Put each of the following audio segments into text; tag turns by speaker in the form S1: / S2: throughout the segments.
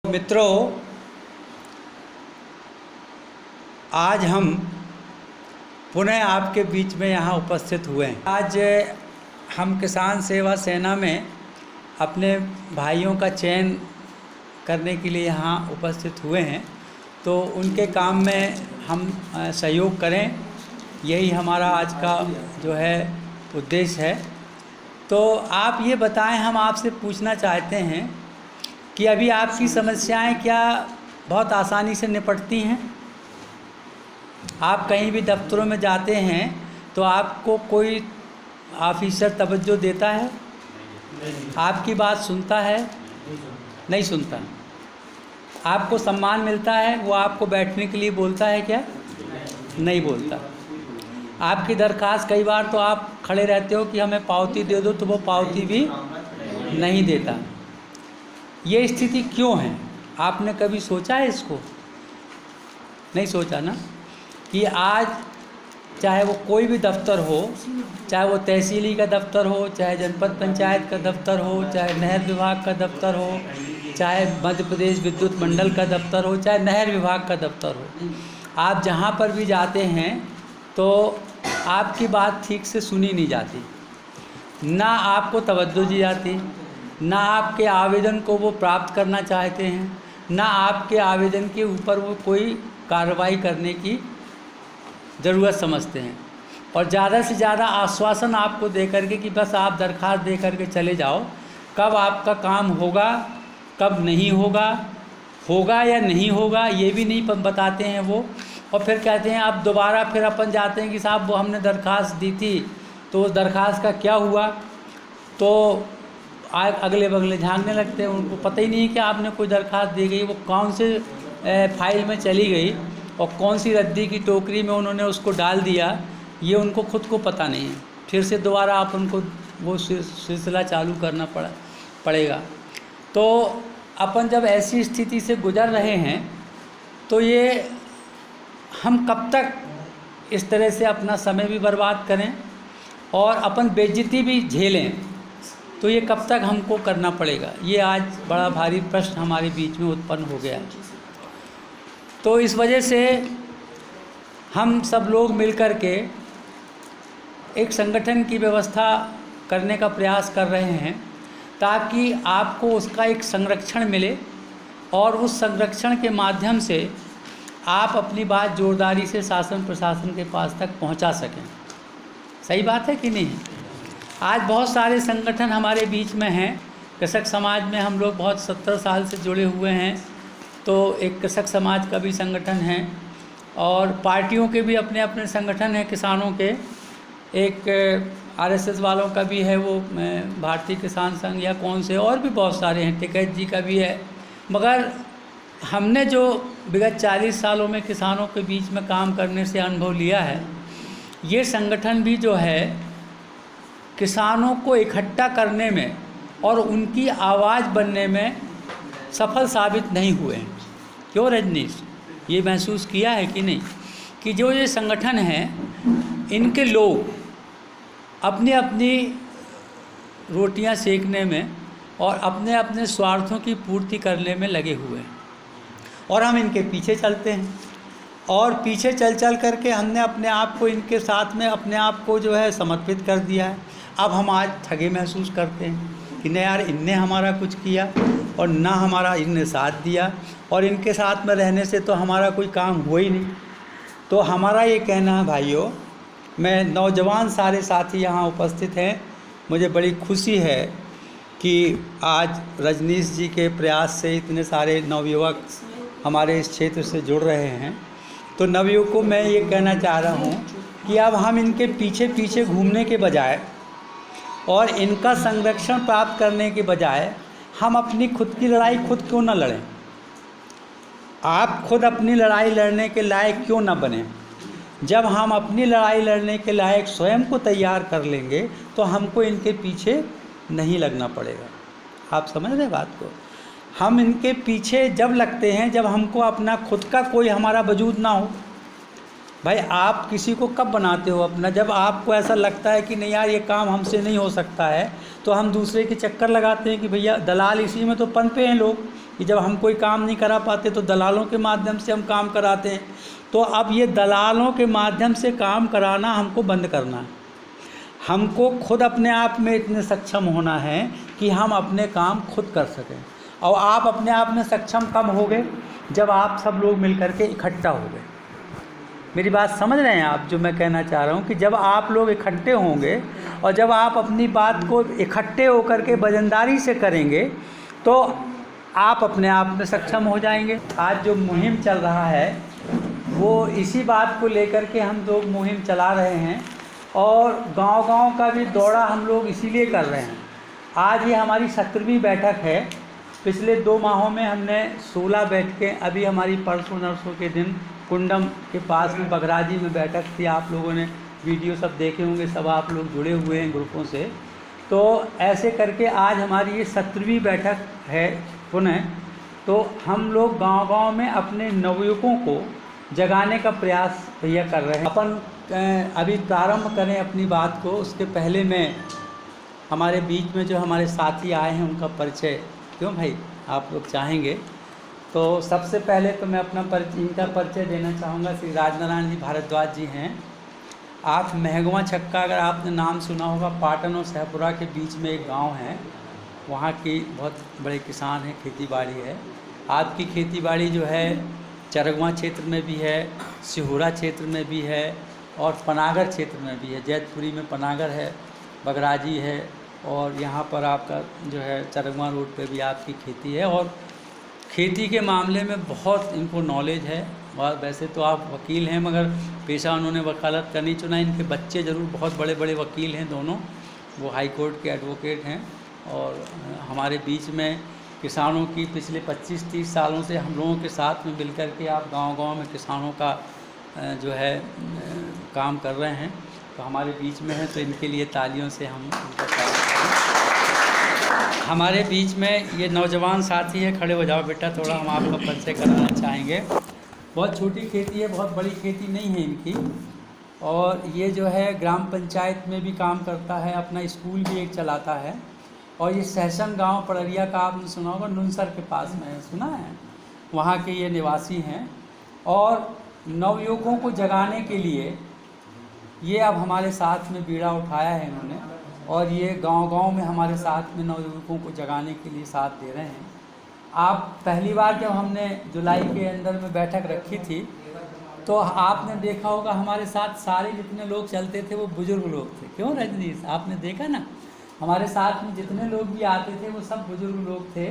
S1: मित्रों, आज हम पुनः आपके बीच में यहाँ उपस्थित हुए हैं। आज हम किसान सेवा सेना में अपने भाइयों का चयन करने के लिए यहाँ उपस्थित हुए हैं, तो उनके काम में हम सहयोग करें, यही हमारा आज का जो है उद्देश्य है। तो आप ये बताएं, हम आपसे पूछना चाहते हैं कि अभी आपकी समस्याएं क्या बहुत आसानी से निपटती हैं? आप कहीं भी दफ्तरों में जाते हैं तो आपको कोई ऑफिसर तवज्जो देता है? आपकी बात सुनता है? नहीं सुनता। आपको सम्मान मिलता है? वो आपको बैठने के लिए बोलता है क्या? नहीं बोलता। आपकी दरख्वास्त कई बार तो आप खड़े रहते हो कि हमें पावती दे दो, तो वो पावती भी नहीं देता। ये स्थिति क्यों है? आपने कभी सोचा है इसको? नहीं सोचा ना, कि आज चाहे वो कोई भी दफ्तर हो, चाहे वो तहसीली का दफ्तर हो, चाहे जनपद पंचायत का दफ्तर हो, चाहे नहर विभाग का दफ्तर हो, चाहे मध्य प्रदेश विद्युत मंडल का दफ्तर हो, चाहे नहर विभाग का दफ्तर हो, आप जहाँ पर भी जाते हैं तो आपकी बात ठीक से सुनी नहीं जाती, ना आपको तवज्जो दी जाती, ना आपके आवेदन को वो प्राप्त करना चाहते हैं, ना आपके आवेदन के ऊपर वो कोई कार्रवाई करने की ज़रूरत समझते हैं। और ज़्यादा से ज़्यादा आश्वासन आपको दे करके कि बस आप दरख्वास्त दे करके चले जाओ, कब आपका काम होगा कब नहीं होगा, होगा या नहीं होगा ये भी नहीं बताते हैं वो। और फिर कहते हैं आप दोबारा फिर अपन जाते हैं कि साहब वो हमने दरख्वास्त दी थी, तो उस दरख्वास्त का क्या हुआ? तो अगले बगले झांकने लगते हैं। उनको पता ही नहीं है कि आपने कोई दरख्वास्त दी गई, वो कौन से फाइल में चली गई और कौन सी रद्दी की टोकरी में उन्होंने उसको डाल दिया, ये उनको खुद को पता नहीं है। फिर से दोबारा आप उनको वो सिलसिला चालू करना पड़ेगा। तो अपन जब ऐसी स्थिति से गुजर रहे हैं तो ये हम कब तक इस तरह से अपना समय भी बर्बाद करें और अपन बेइज्जती भी झेलें? तो ये कब तक हमको करना पड़ेगा? ये आज बड़ा भारी प्रश्न हमारे बीच में उत्पन्न हो गया। तो इस वजह से हम सब लोग मिलकर के एक संगठन की व्यवस्था करने का प्रयास कर रहे हैं, ताकि आपको उसका एक संरक्षण मिले और उस संरक्षण के माध्यम से आप अपनी बात जोरदारी से शासन प्रशासन के पास तक पहुंचा सकें। सही बात है कि नहीं? आज बहुत सारे संगठन हमारे बीच में हैं। कृषक समाज में हम लोग बहुत 70 साल से जुड़े हुए हैं, तो एक कृषक समाज का भी संगठन है और पार्टियों के भी अपने अपने संगठन हैं किसानों के। एक आरएसएस वालों का भी है, वो भारतीय किसान संघ या कौन से, और भी बहुत सारे हैं, टिकैत जी का भी है। मगर हमने जो विगत 40 सालों में किसानों के बीच में काम करने से अनुभव लिया है, ये संगठन भी जो है किसानों को इकट्ठा करने में और उनकी आवाज़ बनने में सफल साबित नहीं हुए हैं। क्यों रजनीश, ये महसूस किया है कि नहीं कि जो ये संगठन है, इनके लोग अपनी अपनी रोटियां सेकने में और अपने अपने स्वार्थों की पूर्ति करने में लगे हुए हैं, और हम इनके पीछे चलते हैं। और पीछे चल करके हमने अपने आप को इनके साथ में अपने आप को जो है समर्पित कर दिया है। अब हम आज ठगे महसूस करते हैं कि नहीं यार, इनने हमारा कुछ किया और ना हमारा इनने साथ दिया, और इनके साथ में रहने से तो हमारा कोई काम हुआ ही नहीं। तो हमारा ये कहना है भाइयों, मैं नौजवान सारे साथी यहाँ उपस्थित हैं, मुझे बड़ी खुशी है कि आज रजनीश जी के प्रयास से इतने सारे नवयुवक हमारे इस क्षेत्र से जुड़ रहे हैं। तो नवयुवकों को मैं ये कहना चाह रहा हूँ कि अब हम इनके पीछे पीछे घूमने के बजाय और इनका संरक्षण प्राप्त करने के बजाय हम अपनी खुद की लड़ाई खुद क्यों न लड़ें? आप खुद अपनी लड़ाई लड़ने के लायक क्यों न बने? जब हम अपनी लड़ाई लड़ने के लायक स्वयं को तैयार कर लेंगे तो हमको इनके पीछे नहीं लगना पड़ेगा। आप समझ रहे बात को? हम इनके पीछे जब लगते हैं जब हमको अपना खुद का कोई हमारा वजूद ना हो। भाई आप किसी को कब बनाते हो अपना? जब आपको ऐसा लगता है कि नहीं यार ये काम हमसे नहीं हो सकता है, तो हम दूसरे के चक्कर लगाते हैं कि भैया दलाल इसी में तो पनपे हैं लोग कि जब हम कोई काम नहीं करा पाते तो दलालों के माध्यम से हम काम कराते हैं। तो अब ये दलालों के माध्यम से काम कराना हमको बंद करना है। हमको खुद अपने आप में इतने सक्षम होना है कि हम अपने काम खुद कर सकें। और आप अपने आप में सक्षम कब होगे? जब आप सब लोग मिल कर के इकट्ठा हो गए। मेरी बात समझ रहे हैं आप? जो मैं कहना चाह रहा हूँ कि जब आप लोग इकट्ठे होंगे और जब आप अपनी बात को इकट्ठे होकर के वजनदारी से करेंगे तो आप अपने आप में सक्षम हो जाएंगे। आज जो मुहिम चल रहा है वो इसी बात को लेकर के हम लोग मुहिम चला रहे हैं और गांव-गांव का भी दौरा हम लोग इसीलिए कर रहे हैं। आज ये हमारी 17वीं बैठक है। पिछले 2 माहों में हमने 16 बैठकें, अभी हमारी परसों नरसों के दिन कुंडम के पास में बगराजी में बैठक थी। आप लोगों ने वीडियो सब देखे होंगे, सब आप लोग जुड़े हुए हैं ग्रुपों से। तो ऐसे करके आज हमारी ये 17वीं बैठक है पुनः। तो हम लोग गांव-गांव में अपने नवयुवकों को जगाने का प्रयास भैया कर रहे हैं। अपन अभी प्रारंभ करें अपनी बात को, उसके पहले मैं हमारे बीच में जो हमारे साथी आए हैं उनका परिचय, क्यों भाई आप लोग चाहेंगे तो सबसे पहले तो मैं अपना इनका परिचय देना चाहूँगा। श्री राजनारायण जी भारद्वाज जी हैं। आप महगवा छक्का, अगर आपने नाम सुना होगा, पाटन और सहपुरा के बीच में एक गांव है, वहाँ की बहुत बड़े किसान हैं, खेती बाड़ी है। आपकी खेती बाड़ी जो है चरगवा क्षेत्र में भी है, सिहुरा क्षेत्र में भी है और पनागर क्षेत्र में भी है। जैतपुरी में पनागर है, बगराजी है और यहाँ पर आपका जो है चरगवा रोड पे भी आपकी खेती है। और खेती के मामले में बहुत इनको नॉलेज है। और वैसे तो आप वकील हैं मगर पेशा उन्होंने वकालत का नहीं चुना। इनके बच्चे ज़रूर बहुत बड़े बड़े वकील हैं दोनों, वो हाई कोर्ट के एडवोकेट हैं। और हमारे बीच में किसानों की पिछले 25-30 सालों से हम लोगों के साथ में मिलकर के आप गांव-गांव में किसानों का जो है काम कर रहे हैं, तो हमारे बीच में है। तो इनके लिए तालियों से हम उनका स्वागत करें। हमारे बीच में ये नौजवान साथी है, खड़े हो जाओ बेटा, थोड़ा हम आपका परिचय कराना चाहेंगे। बहुत छोटी खेती है, बहुत बड़ी खेती नहीं है इनकी। और ये जो है ग्राम पंचायत में भी काम करता है, अपना स्कूल भी एक चलाता है। और ये सहसन गांव पड़रिया का आपने सुना होगा, नुनसर के पास में है, सुना है? वहाँ के ये निवासी हैं। और नवयुवकों को जगाने के लिए ये अब हमारे साथ में बीड़ा उठाया है इन्होंने। और ये गांव-गांव में हमारे साथ में नवयुवकों को जगाने के लिए साथ दे रहे हैं। आप पहली बार जब हमने जुलाई के अंदर में बैठक रखी थी तो आपने देखा होगा हमारे साथ सारे जितने लोग चलते थे वो बुज़ुर्ग लोग थे। क्यों रजनीश, आपने देखा ना? हमारे साथ में जितने लोग भी आते थे वो सब बुज़ुर्ग लोग थे।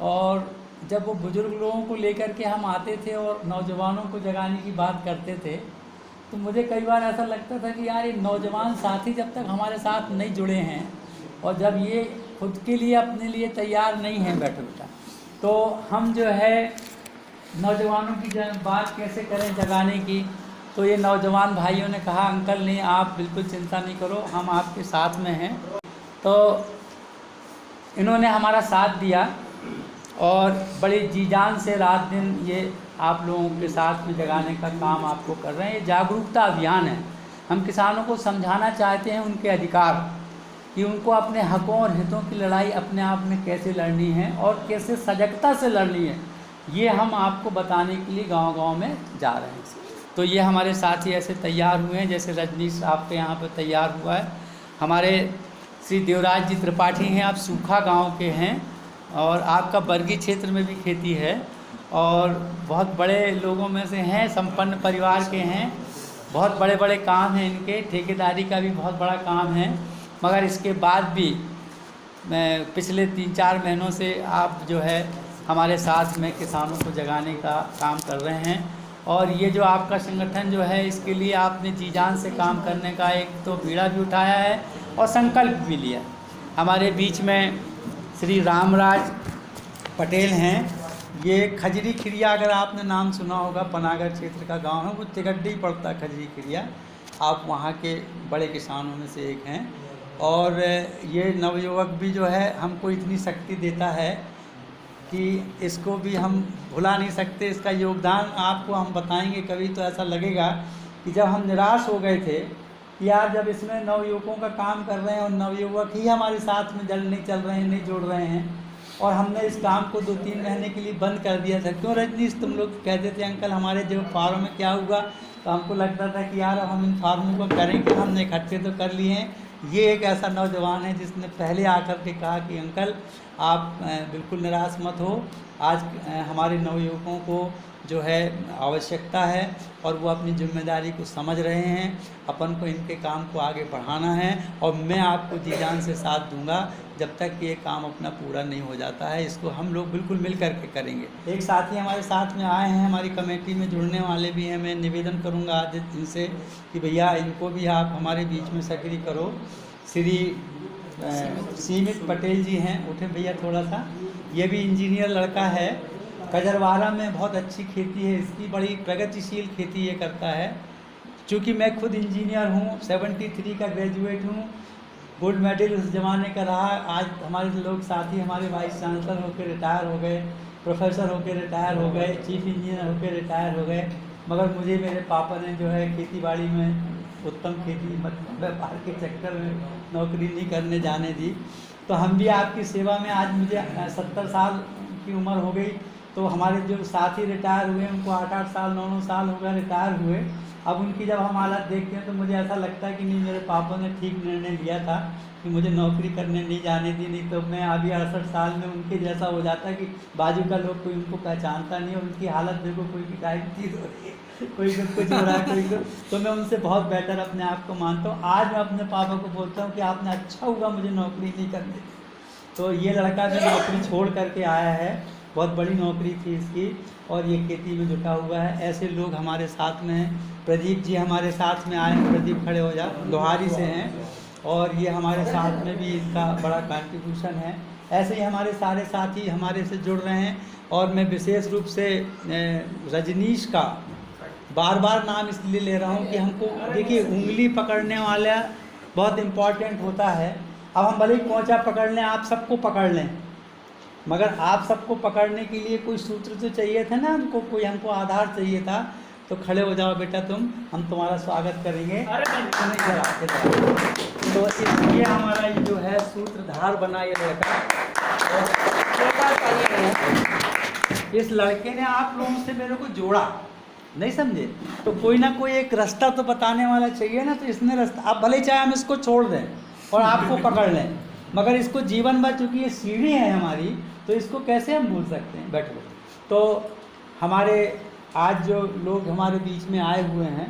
S1: और जब वो बुज़ुर्ग लोगों को लेकर के हम आते थे और नौजवानों को जगाने की बात करते थे तो मुझे कई बार ऐसा लगता था कि यार ये नौजवान साथी जब तक हमारे साथ नहीं जुड़े हैं और जब ये खुद के लिए अपने लिए तैयार नहीं हैं बैठा तो हम जो है नौजवानों की बात कैसे करें जगाने की। तो ये नौजवान भाइयों ने कहा अंकल नहीं, आप बिल्कुल चिंता नहीं करो, हम आपके साथ में हैं। तो इन्होंने हमारा साथ दिया और बड़ी जी जान से रात दिन ये आप लोगों के साथ में जगाने का काम आपको कर रहे हैं। ये जागरूकता अभियान है। हम किसानों को समझाना चाहते हैं उनके अधिकार, कि उनको अपने हकों और हितों की लड़ाई अपने आप में कैसे लड़नी है और कैसे सजगता से लड़नी है, ये हम आपको बताने के लिए गांव-गांव में जा रहे हैं। तो ये हमारे साथी ऐसे तैयार हुए हैं, जैसे रजनीश आपके यहाँ पर तैयार हुआ है। हमारे श्री देवराज जी त्रिपाठी हैं, आप सूखा गांव के हैं और आपका बरगी क्षेत्र में भी खेती है और बहुत बड़े लोगों में से हैं, संपन्न परिवार के हैं। बहुत बड़े बड़े काम हैं इनके, ठेकेदारी का भी बहुत बड़ा काम है। मगर इसके बाद भी मैं पिछले 3-4 महीनों से आप जो है हमारे साथ में किसानों को जगाने का काम कर रहे हैं। और ये जो आपका संगठन जो है इसके लिए आपने जी जान से काम करने का एक तो बीड़ा भी उठाया है और संकल्प भी लिया। हमारे बीच में श्री रामराज पटेल हैं। ये खजरी खिरिया, अगर आपने नाम सुना होगा, पनागर क्षेत्र का गांव है, वो तिगड्डी पड़ता है खजरी खिरिया। आप वहाँ के बड़े किसानों में से एक हैं। और ये नवयुवक भी जो है हमको इतनी शक्ति देता है कि इसको भी हम भुला नहीं सकते। इसका योगदान आपको हम बताएंगे कभी, तो ऐसा लगेगा कि जब हम निराश हो गए थे कि यार जब इसमें नवयुवकों का काम कर रहे हैं और नवयुवक ही हमारे साथ में नहीं चल रहे हैं, नहीं जोड़ रहे हैं, और हमने इस काम को 2-3 महीने के लिए बंद कर दिया था। क्यों रजनीश, तुम लोग कहते थे अंकल हमारे जो फार्म में क्या हुआ, तो हमको लगता था कि यार अब हम इन फार्मों को करेंगे। हमने इकट्ठे तो कर लिए हैं। ये एक ऐसा नौजवान है जिसने पहले आकर के कहा कि अंकल आप बिल्कुल निराश मत हो, आज हमारे नवयुवकों को जो है आवश्यकता है और वो अपनी जिम्मेदारी को समझ रहे हैं, अपन को इनके काम को आगे बढ़ाना है और मैं आपको जी जान से साथ दूंगा जब तक ये काम अपना पूरा नहीं हो जाता है। इसको हम लोग बिल्कुल मिल कर के करेंगे। एक साथी हमारे साथ में आए हैं, हमारी कमेटी में जुड़ने वाले भी हैं। मैं निवेदन करूंगा आज इनसे कि भैया इनको भी आप हमारे बीच में सक्रिय करो। श्री सीमित पटेल जी हैं, उठे भैया थोड़ा सा। ये भी इंजीनियर लड़का है, कजरवाड़ा में बहुत अच्छी खेती है इसकी, बड़ी प्रगतिशील खेती ये करता है। चूँकि मैं खुद इंजीनियर हूँ, 73 का ग्रेजुएट हूँ, गोल्ड मेडल उस ज़माने का रहा। आज हमारे लोग साथी हमारे वाइस चांसलर होकर रिटायर हो गए, प्रोफेसर होकर रिटायर हो गए, चीफ इंजीनियर होकर रिटायर हो गए, मगर मुझे मेरे पापा ने जो है खेती बाड़ी में उत्तम खेती व्यापार के चक्कर में नौकरी नहीं करने जाने दी। तो हम भी आपकी सेवा में, आज मुझे 70 साल की उम्र हो गई, तो हमारे जो साथी रिटायर हुए उनको 8-8 साल 9-9 साल हो गए रिटायर हुए। अब उनकी जब हम हालत देखते हैं तो मुझे ऐसा लगता है कि नहीं, मेरे पापा ने ठीक निर्णय लिया था कि मुझे नौकरी करने नहीं जाने दी, नहीं तो मैं अभी 68 साल में उनके जैसा हो जाता कि बाजू का लोग कोई उनको पहचानता नहीं। और उनकी हालत देखो, कोई की डायबिटीज हो रही है, कोई कुछ हो रहा है, कोई को, तो मैं उनसे बहुत बेटर अपने आप को मानता हूँ। आज मैं अपने पापा को बोलता हूँ कि आपने अच्छा हुआ मुझे नौकरी नहीं करने दी। तो ये लड़का जो नौकरी छोड़ करके आया है, बहुत बड़ी नौकरी थी इसकी, और ये खेती में जुटा हुआ है। ऐसे लोग हमारे साथ में हैं। प्रदीप जी हमारे साथ में आए हैं, प्रदीप खड़े हो जा, लोहारी से हैं, और ये हमारे साथ में भी इनका बड़ा कंट्रीब्यूशन है। ऐसे ही हमारे सारे साथी हमारे से जुड़ रहे हैं। और मैं विशेष रूप से रजनीश का बार बार नाम इसलिए ले रहा हूँ कि हमको देखिए, उंगली पकड़ने वाला बहुत इम्पॉर्टेंट होता है। अब हम भले ही पोंछा पकड़ लें, आप सबको पकड़ लें, मगर आप सबको पकड़ने के लिए कोई सूत्र तो चाहिए था ना, हमको कोई हमको आधार चाहिए था। तो खड़े हो जाओ बेटा तुम, हम तुम्हारा स्वागत करेंगे। तो ये हमारा ये जो है सूत्रधार बना ये लड़का, इस लड़के ने आप लोगों से मेरे को जोड़ा, नहीं समझे, तो कोई ना कोई एक रास्ता तो बताने वाला चाहिए ना। तो इसने रास्ता, आप भले चाहे हम इसको छोड़ दें और आपको पकड़ लें, मगर इसको जीवन भर, चूँकि ये सीढ़ी है हमारी, तो इसको कैसे हम भूल सकते हैं। बैठो। तो हमारे आज जो लोग हमारे बीच में आए हुए हैं,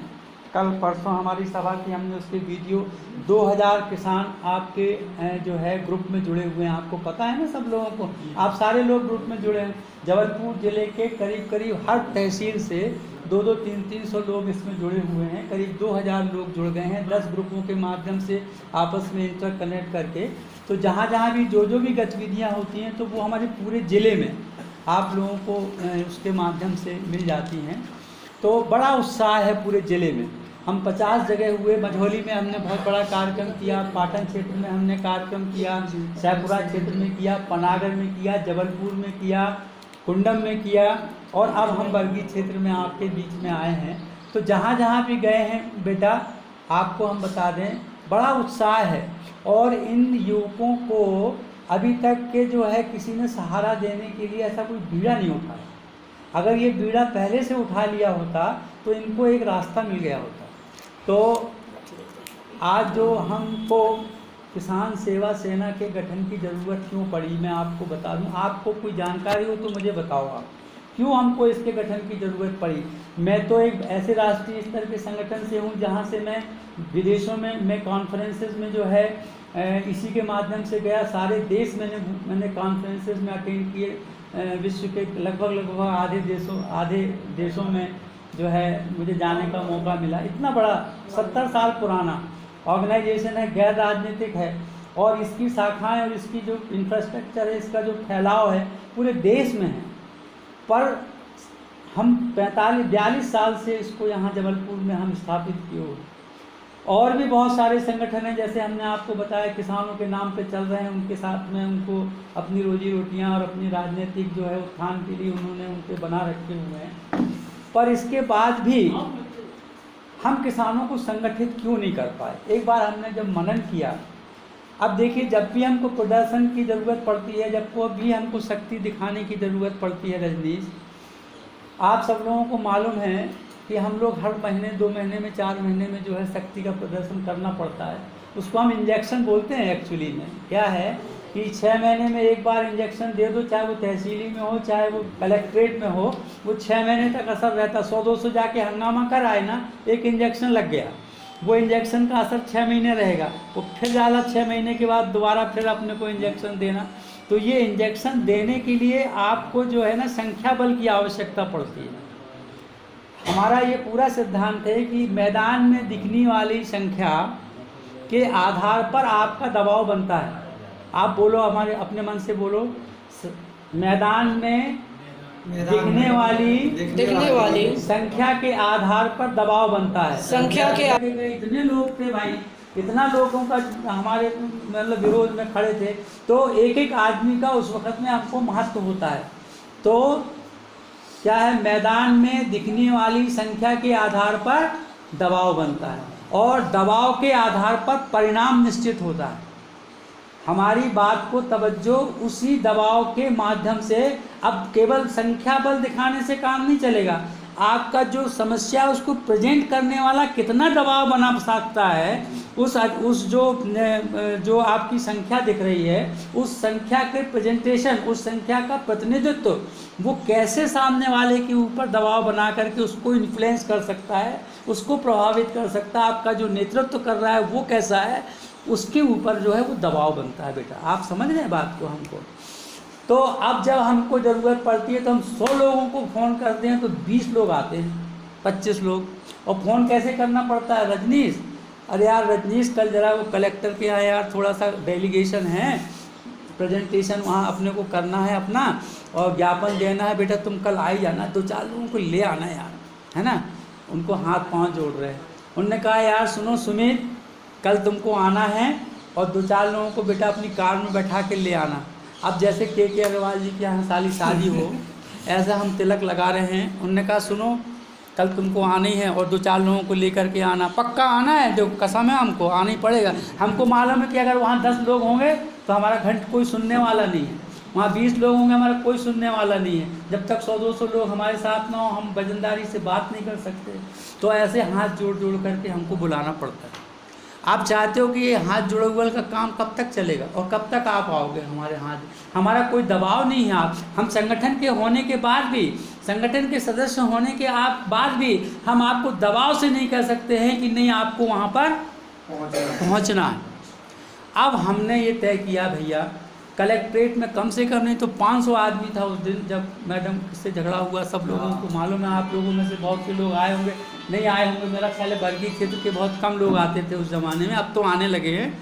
S1: कल परसों हमारी सभा की हमने उसके वीडियो 2000 किसान आपके जो है ग्रुप में जुड़े हुए हैं। आपको पता है ना, सब लोगों को, आप सारे लोग ग्रुप में जुड़े हैं। जबलपुर ज़िले के करीब करीब हर तहसील से 200, 300 लोग इसमें जुड़े हुए हैं। करीब 2000 लोग जुड़ गए हैं 10 ग्रुपों के माध्यम से आपस में इंटरकनेक्ट करके। तो जहाँ जहाँ भी जो भी गतिविधियाँ होती हैं, तो वो हमारे पूरे ज़िले में आप लोगों को उसके माध्यम से मिल जाती हैं। तो बड़ा उत्साह है पूरे ज़िले में। हम 50 जगह हुए। मझौली में हमने बहुत बड़ा कार्यक्रम किया, पाटन क्षेत्र में हमने कार्यक्रम किया, सैपुरा क्षेत्र में किया, पनागर में किया, जबलपुर में किया, कुंडम में किया, और अब हम बरगी क्षेत्र में आपके बीच में आए हैं। तो जहाँ जहाँ भी गए हैं बेटा, आपको हम बता दें, बड़ा उत्साह है। और इन युवकों को अभी तक के जो है किसी ने सहारा देने के लिए ऐसा कोई बीड़ा नहीं उठाया। अगर ये बीड़ा पहले से उठा लिया होता तो इनको एक रास्ता मिल गया होता। तो आज जो हमको किसान सेवा सेना के गठन की ज़रूरत क्यों पड़ी, मैं आपको बता दूं। आपको कोई जानकारी हो तो मुझे बताओ आप, क्यों हमको इसके गठन की ज़रूरत पड़ी। मैं तो एक ऐसे राष्ट्रीय स्तर के संगठन से हूं जहां से मैं विदेशों में, मैं कॉन्फ्रेंसेस में जो है इसी के माध्यम से गया। सारे देश मैंने कॉन्फ्रेंसेस में अटेंड किए। विश्व के लगभग आधे देशों में जो है मुझे जाने का मौका मिला। इतना बड़ा 70 साल पुराना ऑर्गेनाइजेशन है, गैर राजनीतिक है, और इसकी शाखाएं और इसकी जो इंफ्रास्ट्रक्चर है, इसका जो फैलाव है पूरे देश में है। पर हम 42 साल से इसको यहाँ जबलपुर में हम स्थापित किए हुए। और भी बहुत सारे संगठन हैं, जैसे हमने आपको बताया किसानों के नाम पे चल रहे हैं, उनके साथ में उनको अपनी रोजी रोटियाँ और अपनी राजनीतिक जो है उत्थान के लिए उन्होंने उनके बना रखे हुए हैं। पर इसके बाद भी हम किसानों को संगठित क्यों नहीं कर पाए। एक बार हमने जब मनन किया अब देखिए, जब भी हमको प्रदर्शन की ज़रूरत पड़ती है, जब को भी हमको शक्ति दिखाने की ज़रूरत पड़ती है रजनीश, आप सब लोगों को मालूम है कि हम लोग हर महीने, 2 महीने में, 4 महीने में जो है शक्ति का प्रदर्शन करना पड़ता है। उसको हम इंजेक्शन बोलते हैं। एक्चुअली में क्या है कि 6 महीने में एक बार इंजेक्शन दे दो, चाहे वो तहसीली में हो, चाहे वो कलेक्ट्रेट में हो, वो 6 महीने तक असर रहता। 100-200 जाके हंगामा कर आए ना, एक इंजेक्शन लग गया, वो इंजेक्शन का असर 6 महीने रहेगा। वो फिर ज़्यादा 6 महीने के बाद दोबारा फिर अपने को इंजेक्शन देना। तो ये इंजेक्शन देने के लिए आपको जो है ना संख्या बल की आवश्यकता पड़ती है। हमारा ये पूरा सिद्धांत है कि मैदान में दिखने वाली संख्या के आधार पर आपका दबाव बनता है। आप बोलो, हमारे अपने मन से बोलो, मैदान में दिखने वाली संख्या के आधार पर दबाव बनता है। संख्या के इतने लोग थे भाई, इतना लोगों का हमारे मतलब विरोध में खड़े थे, तो एक एक आदमी का उस वक्त में आपको महत्व होता है। तो क्या है, मैदान में दिखने वाली संख्या के आधार पर दबाव बनता है और दबाव के आधार पर परिणाम निश्चित होता है। हमारी बात को तवज्जो उसी दबाव के माध्यम से, अब केवल संख्या बल दिखाने से काम नहीं चलेगा। आपका जो समस्या है उसको प्रेजेंट करने वाला कितना दबाव बना सकता है, उस जो आपकी संख्या दिख रही है, उस संख्या के प्रेजेंटेशन, उस संख्या का प्रतिनिधित्व वो कैसे सामने वाले के ऊपर दबाव बना करके उसको इन्फ्लुएंस कर सकता है, उसको प्रभावित कर सकता है। आपका जो नेतृत्व कर रहा है वो कैसा है, उसके ऊपर जो है वो दबाव बनता है। बेटा आप समझ रहे हैं बात को हमको। तो अब जब हमको ज़रूरत पड़ती है तो हम 100 लोगों को फ़ोन करते हैं तो 20 लोग आते हैं, 25 लोग। और फ़ोन कैसे करना पड़ता है रजनीश? अरे यार रजनीश, कल जरा वो कलेक्टर के यहाँ यार थोड़ा सा डेलीगेशन है, प्रेजेंटेशन वहाँ अपने को करना है अपना, और ज्ञापन देना है। बेटा तुम कल आ ही जाना, 2-4 लोगों को ले आना यार, है ना। उनको हाथ पाँव जोड़ रहे हैं। उनने कहा यार सुनो सुमित, कल तुमको आना है और 2-4 लोगों को बेटा अपनी कार में बैठा के ले आना। अब जैसे के अग्रवाल जी के यहाँ साली शादी हो, ऐसा हम तिलक लगा रहे हैं। उनने कहा सुनो, कल तुमको आना ही है और 2-4 लोगों को लेकर के आना, पक्का आना है, जो कसम है हमको आना ही पड़ेगा। हमको मालूम है कि अगर वहाँ 10 लोग होंगे तो हमारा घंट कोई सुनने वाला नहीं है, वहाँ 20 लोग होंगे हमारा कोई सुनने वाला नहीं है। जब तक 100-200 लोग हमारे साथ ना हो, हम वजनदारी से बात नहीं कर सकते। तो ऐसे हाथ जोड़ जोड़ करके हमको बुलाना पड़ता है। आप चाहते हो कि ये हाथ जुड़े हुए का काम कब तक चलेगा और कब तक आप आओगे हमारे हाथ? हमारा कोई दबाव नहीं है। आप हम संगठन के होने के बाद भी, संगठन के सदस्य होने के बाद भी हम आपको दबाव से नहीं कह सकते हैं कि नहीं आपको वहाँ पर पहुँचना है। अब हमने ये तय किया भैया, कलेक्ट्रेट में कम से कम नहीं तो 500 आदमी था उस दिन जब मैडम से झगड़ा हुआ। सब लोगों को मालूम है, आप लोगों में से बहुत से लोग आए होंगे, नहीं आए होंगे, मेरा ख्याल है बरगी क्षेत्र के बहुत कम लोग आते थे उस ज़माने में, अब तो आने लगे हैं।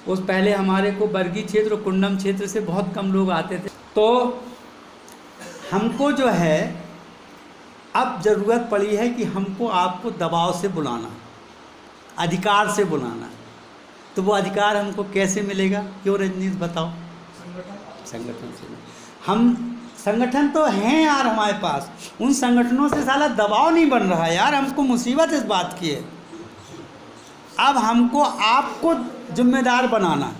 S1: उस पहले हमारे को बरगी क्षेत्र और कुंडम क्षेत्र से बहुत कम लोग आते थे। तो हमको जो है अब ज़रूरत पड़ी है कि हमको आपको दबाव से बुलाना, अधिकार से बुलाना। तो वो अधिकार हमको कैसे मिलेगा? क्यों रजनीश बताओ? संगठन से। हम संगठन तो हैं यार हमारे पास, उन संगठनों से साला दबाव नहीं बन रहा है यार। हमको मुसीबत इस बात की है। अब हमको आपको जिम्मेदार बनाना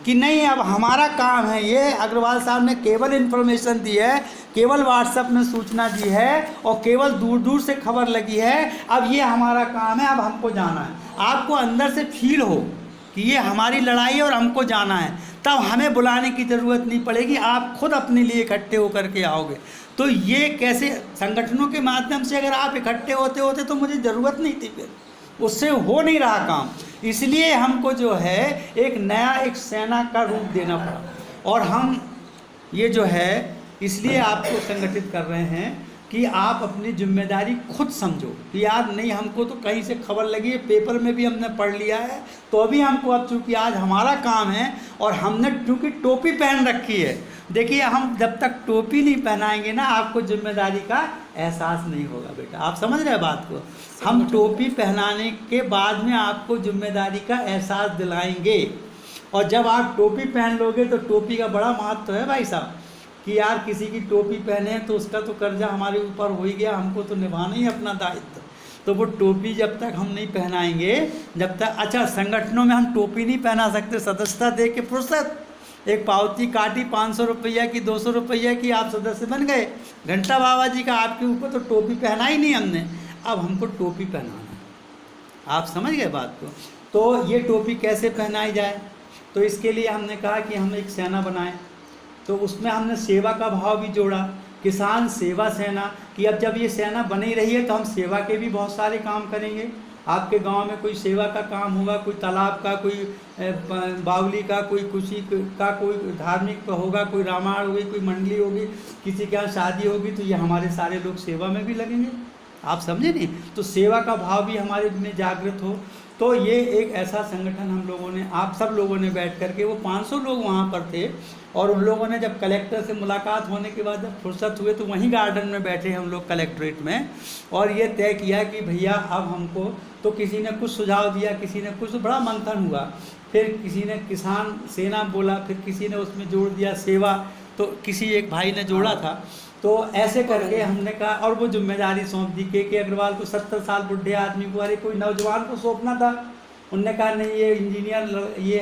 S1: कि नहीं, अब हमारा काम है ये। अग्रवाल साहब ने केवल इन्फॉर्मेशन दी है, केवल व्हाट्सएप में सूचना दी है और केवल दूर दूर से खबर लगी है। अब ये हमारा काम है, अब हमको जाना है। आपको अंदर से फील हो कि ये हमारी लड़ाई है और हमको जाना है, तब हमें बुलाने की ज़रूरत नहीं पड़ेगी। आप खुद अपने लिए इकट्ठे होकर के आओगे। तो ये कैसे? संगठनों के माध्यम से अगर आप इकट्ठे होते तो मुझे ज़रूरत नहीं थी, फिर उससे हो नहीं रहा काम। इसलिए हमको जो है एक नया एक सेना का रूप देना पड़ा, और हम ये जो है इसलिए आपको संगठित कर रहे हैं कि आप अपनी जिम्मेदारी खुद समझो कि यार नहीं, हमको तो कहीं से खबर लगी है, पेपर में भी हमने पढ़ लिया है, तो अभी हमको, अब चूँकि आज हमारा काम है और हमने चूँकि टोपी पहन रखी है। देखिए, हम जब तक टोपी नहीं पहनाएंगे ना, आपको जिम्मेदारी का एहसास नहीं होगा। बेटा आप समझ रहे हैं बात को? हम टोपी पहनाने के बाद में आपको जिम्मेदारी का एहसास दिलाएंगे, और जब आप टोपी पहन लोगे तो टोपी का बड़ा महत्व है भाई साहब, कि यार किसी की टोपी पहने तो उसका तो कर्जा हमारे ऊपर हो ही गया, हमको तो निभाना ही अपना दायित्व। तो वो टोपी जब तक हम नहीं पहनाएंगे, जब तक अच्छा संगठनों में हम टोपी नहीं पहना सकते, सदस्यता दे के फुर्सत, एक पावती काटी 500 रुपया की 200 रुपया की, आप सदस्य बन गए। घंटा बाबा जी का आपके ऊपर, तो टोपी पहना ही नहीं हमने, अब हमको टोपी पहनाना है। आप समझ गए बात को। तो ये टोपी कैसे पहनाई जाए, तो इसके लिए हमने कहा कि हम एक सेना बनाएं। तो उसमें हमने सेवा का भाव भी जोड़ा, किसान सेवा सेना, कि अब जब ये सेना बनी रही है तो हम सेवा के भी बहुत सारे काम करेंगे। आपके गांव में कोई सेवा का काम होगा, कोई तालाब का, कोई बावली का, कोई खुशी का, कोई धार्मिक होगा, कोई रामायण होगी, कोई मंडली होगी, किसी के यहाँ शादी होगी, तो ये हमारे सारे लोग सेवा में भी लगेंगे। आप समझे नहीं, तो सेवा का भाव भी हमारे में जागृत हो। तो ये एक ऐसा संगठन हम लोगों ने, आप सब लोगों ने बैठ करके, वो 500 लोग वहाँ पर थे, और उन लोगों ने जब कलेक्टर से मुलाकात होने के बाद जब फुर्सत हुए तो वहीं गार्डन में बैठे हम लोग कलेक्ट्रेट में, और ये तय किया कि भैया अब हमको, तो किसी ने कुछ सुझाव दिया, किसी ने कुछ, बड़ा मंथन हुआ, फिर किसी ने किसान सेना बोला, फिर किसी ने उसमें जोड़ दिया सेवा, तो किसी एक भाई ने जोड़ा था। तो ऐसे करके हमने कहा, और वो जिम्मेदारी सौंप दी के अग्रवाल को, 70 साल बुढ़े आदमी को, अरे कोई नौजवान को सौंपना था। उनने कहा नहीं, ये इंजीनियर ये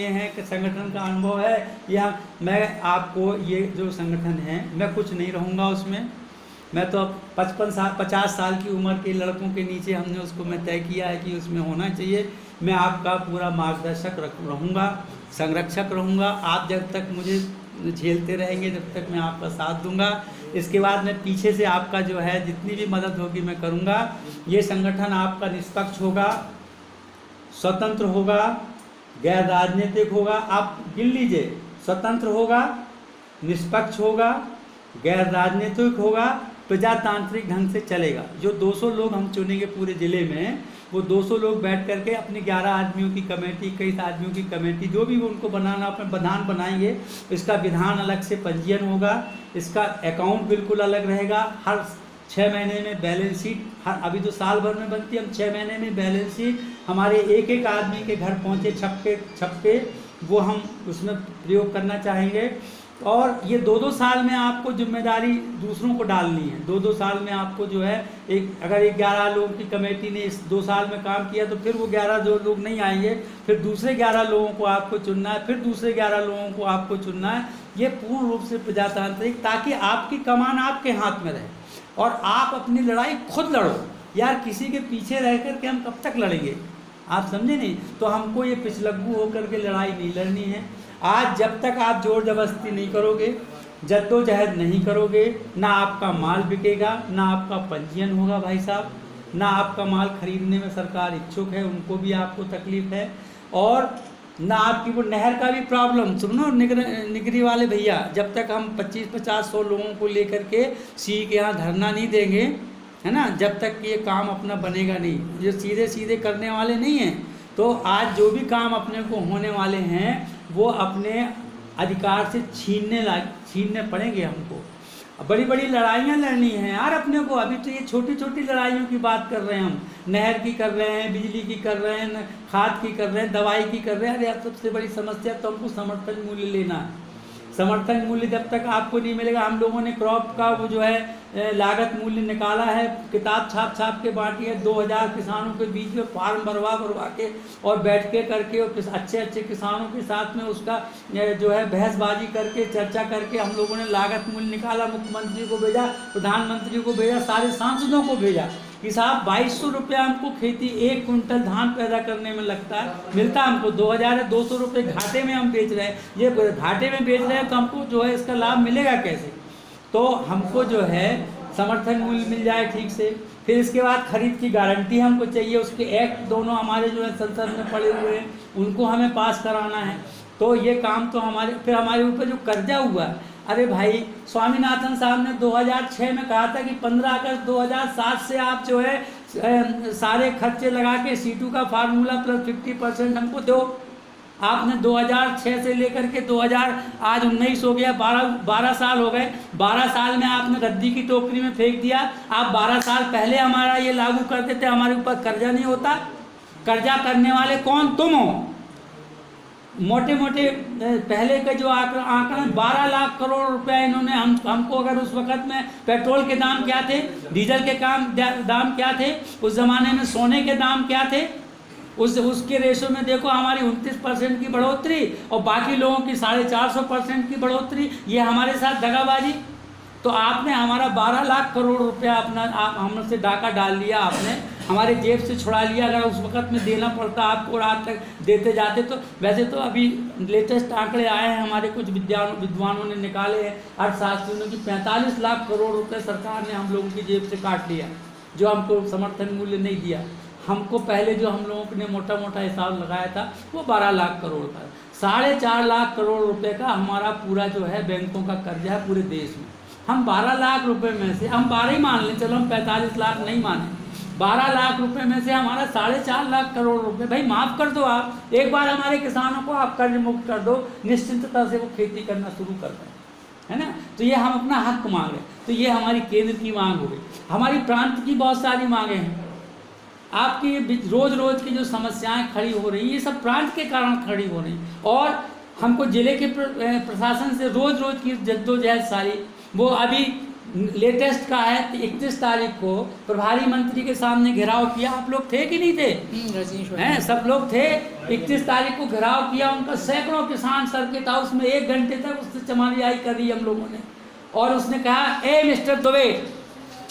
S1: है कि संगठन का अनुभव है, या मैं आपको ये जो संगठन है मैं कुछ नहीं रहूँगा उसमें, मैं तो 50 साल की उम्र के लड़कों के नीचे हमने उसको मैं तय किया है कि उसमें होना चाहिए, मैं आपका पूरा मार्गदर्शक रहूँगा, संरक्षक रहूँगा, आप जब तक मुझे झेलते रहेंगे जब तक मैं आपका साथ दूंगा। इसके बाद मैं पीछे से आपका जो है जितनी भी मदद होगी मैं करूँगा। ये संगठन आपका निष्पक्ष होगा, स्वतंत्र होगा, गैर राजनीतिक होगा। आप गिन लीजिए, स्वतंत्र होगा, निष्पक्ष होगा, गैर राजनीतिक होगा, प्रजातांत्रिक ढंग से चलेगा। जो 200 लोग हम चुनेंगे पूरे ज़िले में, वो 200 लोग बैठ करके अपनी 11 आदमियों की कमेटी, 21 आदमियों की कमेटी, जो भी उनको बनाना, अपने विधान बनाएंगे। इसका विधान अलग से पंजीयन होगा, इसका अकाउंट बिल्कुल अलग रहेगा, हर 6 महीने में बैलेंस शीट, हर अभी तो साल भर में बनती है, हम 6 महीने में बैलेंस शीट हमारे एक एक आदमी के घर पहुँचे, छपके वो हम उसमें प्रयोग करना चाहेंगे। और ये 2-2 साल में आपको जिम्मेदारी दूसरों को डालनी है। 2-2 साल में आपको जो है, अगर 11 लोगों की कमेटी ने इस 2 साल में काम किया तो फिर वो 11 जो लोग नहीं आएंगे, फिर दूसरे 11 लोगों को आपको चुनना है, फिर दूसरे 11 लोगों को आपको चुनना है। ये पूर्ण रूप से प्रजातांत्रिक, ताकि आपकी कमान आपके हाथ में रहे और आप अपनी लड़ाई खुद लड़ो। यार किसी के पीछे रह कर के हम कब तक लड़ेंगे, आप समझे नहीं। तो हमको ये पिछलग्गू होकर के लड़ाई नहीं लड़नी है। आज जब तक आप जोर जबरदस्ती नहीं करोगे, जद्दोजहद नहीं करोगे, ना आपका माल बिकेगा, ना आपका पंजीयन होगा भाई साहब, ना आपका माल खरीदने में सरकार इच्छुक है, उनको भी आपको तकलीफ है, और ना आपकी वो नहर का भी प्रॉब्लम। सुनो निगरी वाले भैया, जब तक हम 25-50-100 लोगों को लेकर के सी के यहाँ धरना नहीं देंगे, है ना, जब तक ये काम अपना बनेगा नहीं। ये सीधे सीधे करने वाले नहीं हैं। तो आज जो भी काम अपने को होने वाले हैं वो अपने अधिकार से छीनने पड़ेंगे हमको। बड़ी बड़ी लड़ाइयाँ लड़नी हैं यार अपने को। अभी तो ये छोटी छोटी लड़ाइयों की बात कर रहे हैं हम, नहर की कर रहे हैं, बिजली की कर रहे हैं, खाद की कर रहे हैं, दवाई की कर रहे हैं। अरे सबसे बड़ी समस्या तो हमको समर्थन मूल्य लेना है। समर्थन मूल्य जब तक आपको नहीं मिलेगा, हम लोगों ने क्रॉप का वो जो है लागत मूल्य निकाला है, किताब छाप के बांटी है, 2000 किसानों के बीच में फॉर्म भरवा के और बैठ के करके, और अच्छे किसानों के साथ में उसका जो है बहसबाजी करके, चर्चा करके हम लोगों ने लागत मूल्य निकाला। मुख्यमंत्री को भेजा, प्रधानमंत्री को भेजा, सारे सांसदों को भेजा कि साहब 2200 रुपया हमको खेती 1 कुंटल धान पैदा करने में लगता है, मिलता है हमको 2200 रुपये घाटे में हम बेच रहे हैं। ये घाटे में बेच रहे हैं तो हमको जो है इसका लाभ मिलेगा कैसे। तो हमको जो है समर्थन मूल्य मिल जाए ठीक से। फिर इसके बाद खरीद की गारंटी हमको चाहिए, उसके एक्ट दोनों हमारे जो है संसद में पड़े हुए हैं, उनको हमें पास कराना है। तो ये काम तो हमारे, फिर हमारे ऊपर जो कर्जा हुआ, अरे भाई स्वामीनाथन साहब ने 2006 में कहा था कि 15 अगस्त 2007 से आप जो है सारे खर्चे लगा के C2 का फार्मूला प्लस 50% हमको दो। आपने 2006 से लेकर के 2000 आज 19 हो गया, 12 साल हो गए। 12 साल में आपने रद्दी की टोकरी में फेंक दिया। आप 12 साल पहले हमारा ये लागू करते थे, हमारे ऊपर कर्जा नहीं होता। कर्जा करने वाले कौन? तुम हो। मोटे मोटे पहले का जो आंकड़ा 12 लाख करोड़ रुपया इन्होंने हमको, अगर उस वक्त में पेट्रोल के दाम क्या थे, डीजल के दाम क्या थे, उस ज़माने में सोने के दाम क्या थे, उसके रेशो में देखो हमारी 29% की बढ़ोतरी और बाकी लोगों की 450% की बढ़ोतरी। ये हमारे साथ दगाबाजी। तो आपने हमारा 12 लाख करोड़ रुपया अपना हमसे डाका डाल लिया, आपने हमारे जेब से छुड़ा लिया। अगर उस वक्त में देना पड़ता आपको और आज तक देते जाते तो। वैसे तो अभी लेटेस्ट आंकड़े आए हैं, हमारे कुछ विद्वानों ने निकाले हैं, अर्थशास्त्रियों की 45 लाख करोड़ रुपये सरकार ने हम लोगों की जेब से काट लिया, जो हमको समर्थन मूल्य नहीं दिया। हमको पहले जो हम लोगों ने मोटा मोटा हिसाब लगाया था वो 12 लाख करोड़ का। 4.5 लाख करोड़ रुपए का हमारा पूरा जो है बैंकों का कर्जा है पूरे देश में। हम 12 लाख रुपए में से, हम 12 ही मान लें, चलो हम 45 लाख नहीं माने, 12 लाख रुपए में से हमारा 4.5 लाख करोड़ रुपए भाई माफ़ कर दो। आप एक बार हमारे किसानों को आप कर्ज मुक्त कर दो, निश्चिंतता से वो खेती करना शुरू कर दें, है ना। तो ये हम अपना हक मांग रहे हैं। तो ये हमारी केंद्र की मांग हो गई। हमारी प्रांत की बहुत सारी मांगे हैं। आपकी रोज़ रोज़ की जो समस्याएं खड़ी हो रही, ये सब प्रांत के कारण खड़ी हो रही। और हमको जिले के प्रशासन से रोज़ रोज़ की जद्दोजहद सारी, वो अभी लेटेस्ट का है 31 तारीख को प्रभारी मंत्री के सामने घेराव किया। आप लोग थे कि नहीं थे? हैं, सब लोग थे। 31 तारीख को घेराव किया, उनका सैकड़ों किसान सर्किट हाउस में 1 घंटे तक उससे चमारियाई करी हम लोगों ने। और उसने कहा, ए मिस्टर दुबे,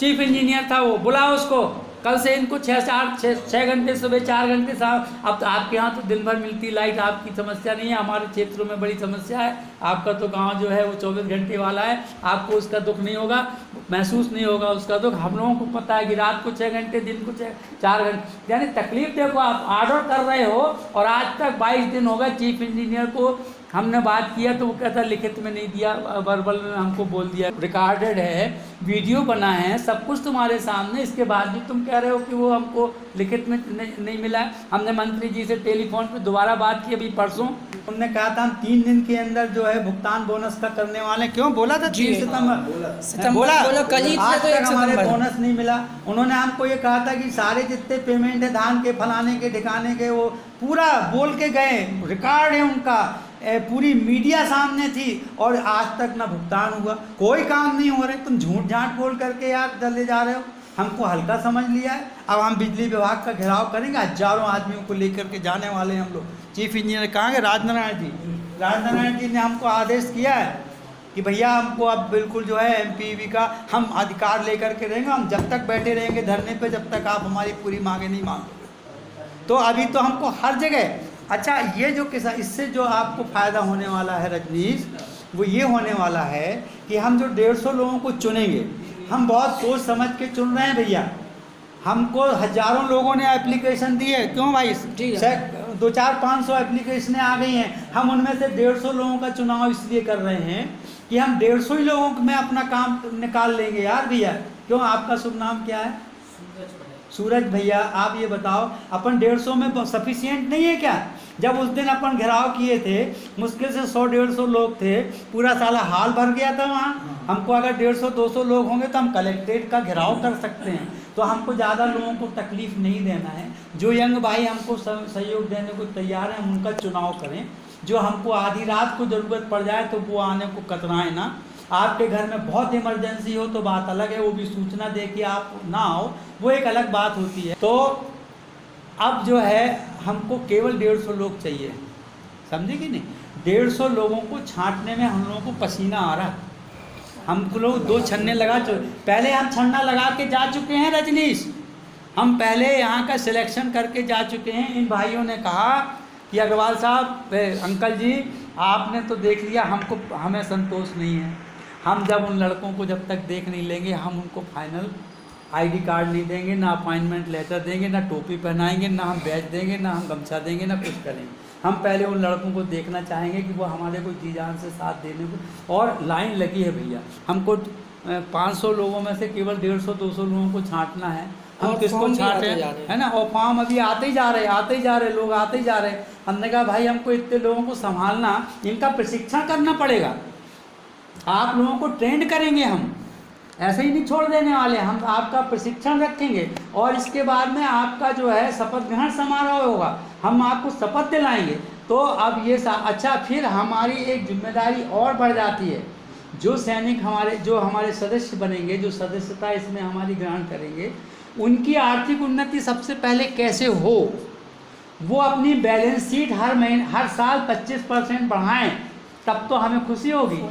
S1: चीफ इंजीनियर था वो, बुलाओ उसको, कल से इनको 6 घंटे सुबह, 4 घंटे साहब। अब तो आपके यहाँ तो दिन भर मिलती लाइट, आपकी समस्या नहीं है, हमारे क्षेत्रों में बड़ी समस्या है। आपका तो गांव जो है वो 24 घंटे वाला है, आपको उसका दुख नहीं होगा, महसूस नहीं होगा उसका दुख। हम लोगों को पता है कि रात को 6 घंटे, दिन को 4 घंटे, यानी तकलीफ देखो। आप ऑर्डर कर रहे हो और आज तक 22 दिन हो गए। चीफ इंजीनियर को हमने बात किया तो वो कहता लिखित में नहीं दिया, वर्बल में हमको बोल दिया, रिकॉर्डेड है, वीडियो बना है, सब कुछ तुम्हारे सामने। इसके बाद भी तुम कह रहे हो कि वो हमको लिखित में नहीं मिला। हमने मंत्री जी से टेलीफोन पे दोबारा बात की अभी परसों, उन्होंने कहा था हम 3 दिन के अंदर जो है भुगतान बोनस का करने वाले हैं। क्यों बोला था? 3 सितंबर बोला, आज तक हमारे बोनस नहीं मिला। उन्होंने हमको ये कहा था कि सारे जितने पेमेंट है धान के, फलाने के, ठिकाने के, वो पूरा बोल के गए, रिकॉर्ड है उनका, पूरी मीडिया सामने थी, और आज तक ना भुगतान हुआ, कोई काम नहीं हो रहा है। तुम झूठ झाट बोल करके यार चले जा रहे हो। हमको हल्का समझ लिया है। अब हम बिजली विभाग का घेराव करेंगे, हजारों आदमियों को लेकर के जाने वाले हैं हम लोग। चीफ इंजीनियर कहाँ गए? राजनारायण जी ने हमको आदेश किया है कि भैया हमको अब बिल्कुल जो है एमपीवी का हम अधिकार लेकर के रहेंगे। हम जब तक बैठे रहेंगे धरने पे, जब तक आप हमारी पूरी मांगे नहीं मांगोगे। तो अभी तो हमको हर जगह, अच्छा ये जो किसान, इससे जो आपको फ़ायदा होने वाला है रजनीश, वो ये होने वाला है कि हम जो 150 लोगों को चुनेंगे, हम बहुत सोच समझ के चुन रहे हैं भैया। हमको हजारों लोगों ने एप्लीकेशन दी है। क्यों भाई? 200-500 एप्लीकेशनें आ गई हैं। हम उनमें से 150 लोगों का चुनाव इसलिए कर रहे हैं कि हम 150 ही लोगों में अपना काम निकाल लेंगे यार भैया। क्यों? आपका शुभ नाम क्या है? सूरज भैया, आप ये बताओ, अपन 150 में सफिशिएंट नहीं है क्या? जब उस दिन अपन घेराव किए थे, मुश्किल से 100-150 लोग थे, पूरा साला हाल भर गया था वहाँ। हमको अगर 150-200 लोग होंगे तो हम कलेक्ट्रेट का घेराव कर सकते हैं। तो हमको ज़्यादा लोगों को तकलीफ नहीं देना है। जो यंग भाई हमको सहयोग देने को तैयार हैं, हम उनका चुनाव करें। जो हमको आधी रात को ज़रूरत पड़ जाए तो वो आने को कतराएं ना। आपके घर में बहुत इमरजेंसी हो तो बात अलग है, वो भी सूचना दे कि आप ना आओ, वो एक अलग बात होती है। तो अब जो है हमको केवल 150 लोग चाहिए, समझे कि नहीं? 150 लोगों को छांटने में हम लोगों को पसीना आ रहा। हम लोग 2 छन्ने लगा चुके, पहले हम छन्ना लगा के जा चुके हैं रजनीश। हम पहले यहाँ का सिलेक्शन करके जा चुके हैं। इन भाइयों ने कहा कि अग्रवाल साहब, अंकल जी, आपने तो देख लिया, हमको हमें संतोष नहीं है। हम जब उन लड़कों को जब तक देख नहीं लेंगे, हम उनको फाइनल आईडी कार्ड नहीं देंगे, ना अपॉइंटमेंट लेटर देंगे, ना टोपी पहनाएंगे, ना हम बैच देंगे, ना हम गमछा देंगे, ना कुछ करेंगे। हम पहले उन लड़कों को देखना चाहेंगे कि वो हमारे को जी जान से साथ देने को। और लाइन लगी है भैया, हमको 500 लोगों में से केवल 150-200 लोगों को छांटना है। हम किसको छांटे, है ना? और फॉर्म अभी आते ही जा रहे लोग आते ही जा रहे। हमने कहा भाई हमको इतने लोगों को संभालना, इनका प्रशिक्षण करना पड़ेगा। आप लोगों को ट्रेंड करेंगे, हम ऐसे ही नहीं छोड़ देने वाले। हम आपका प्रशिक्षण रखेंगे और इसके बाद में आपका जो है शपथ ग्रहण समारोह होगा। हम आपको शपथ दिलाएंगे। तो अब ये अच्छा, फिर हमारी एक जिम्मेदारी और बढ़ जाती है। जो सैनिक हमारे, जो हमारे सदस्य बनेंगे, जो सदस्यता इसमें हमारी ग्रहण करेंगे, उनकी आर्थिक उन्नति सबसे पहले कैसे हो, वो अपनी बैलेंस शीट हर महीने, हर साल 25% बढ़ाएं, तब तो हमें खुशी होगी।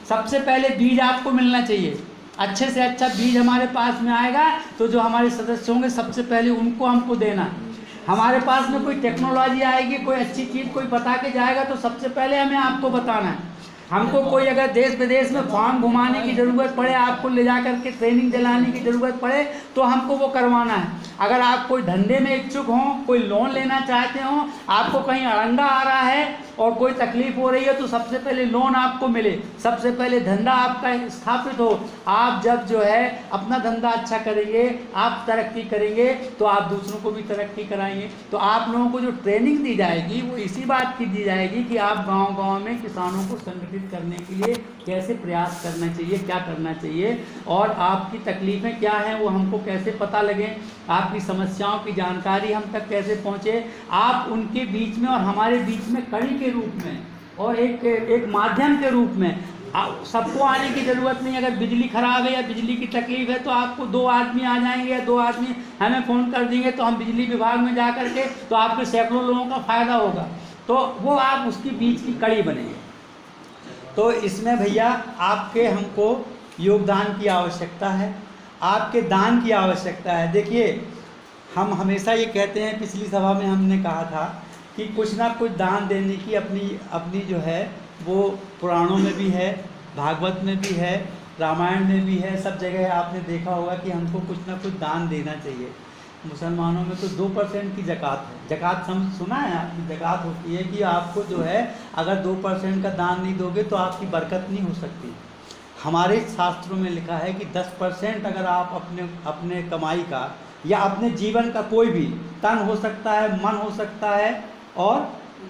S1: सबसे पहले बीज आपको मिलना चाहिए, अच्छे से अच्छा बीज हमारे पास में आएगा तो जो हमारे सदस्य होंगे सबसे पहले उनको हमको देना है। हमारे पास में कोई टेक्नोलॉजी आएगी, कोई अच्छी चीज़ कोई बता के जाएगा तो सबसे पहले हमें आपको बताना है। हमको कोई अगर देश विदेश में फार्म घुमाने की ज़रूरत पड़े, आपको ले जा करके ट्रेनिंग दिलाने की ज़रूरत पड़े, तो हमको वो करवाना है। अगर आप कोई धंधे में इच्छुक हों, कोई लोन लेना चाहते हों, आपको कहीं अड़ंगा आ रहा है और कोई तकलीफ हो रही है, तो सबसे पहले लोन आपको मिले, सबसे पहले धंधा आपका स्थापित हो। आप जब जो है अपना धंधा अच्छा करेंगे, आप तरक्की करेंगे, तो आप दूसरों को भी तरक्की कराएंगे। तो आप लोगों को जो ट्रेनिंग दी जाएगी वो इसी बात की दी जाएगी कि आप गांव-गांव में किसानों को संगठित करने के लिए कैसे प्रयास करना चाहिए, क्या करना चाहिए, और आपकी तकलीफ़ें क्या हैं वो हमको कैसे पता लगे, आपकी समस्याओं की जानकारी हम तक कैसे पहुँचे, आप उनके बीच में और हमारे बीच में कड़ी के रूप में और एक माध्यम के रूप में। सबको आने की ज़रूरत नहीं। अगर बिजली ख़राब है या बिजली की तकलीफ़ है तो आपको 2 आदमी आ जाएंगे या 2 आदमी हमें फ़ोन कर देंगे, तो हम बिजली विभाग में जा कर के, तो आपके सैकड़ों लोगों का फ़ायदा होगा। तो वो आप उसकी बीच की कड़ी बनेंगे। तो इसमें भैया आपके हमको योगदान की आवश्यकता है, आपके दान की आवश्यकता है। देखिए, हम हमेशा ये कहते हैं, पिछली सभा में हमने कहा था कि कुछ ना कुछ दान देने की अपनी जो है वो पुराणों में भी है, भागवत में भी है, रामायण में भी है, सब जगह आपने देखा होगा कि हमको कुछ ना कुछ दान देना चाहिए। मुसलमानों में तो 2% की ज़कात है। ज़कात सुना है आपकी? ज़कात होती है कि आपको जो है अगर 2% का दान नहीं दोगे तो आपकी बरकत नहीं हो सकती। हमारे शास्त्रों में लिखा है कि 10% अगर आप अपने कमाई का या अपने जीवन का, कोई भी तन हो सकता है, मन हो सकता है और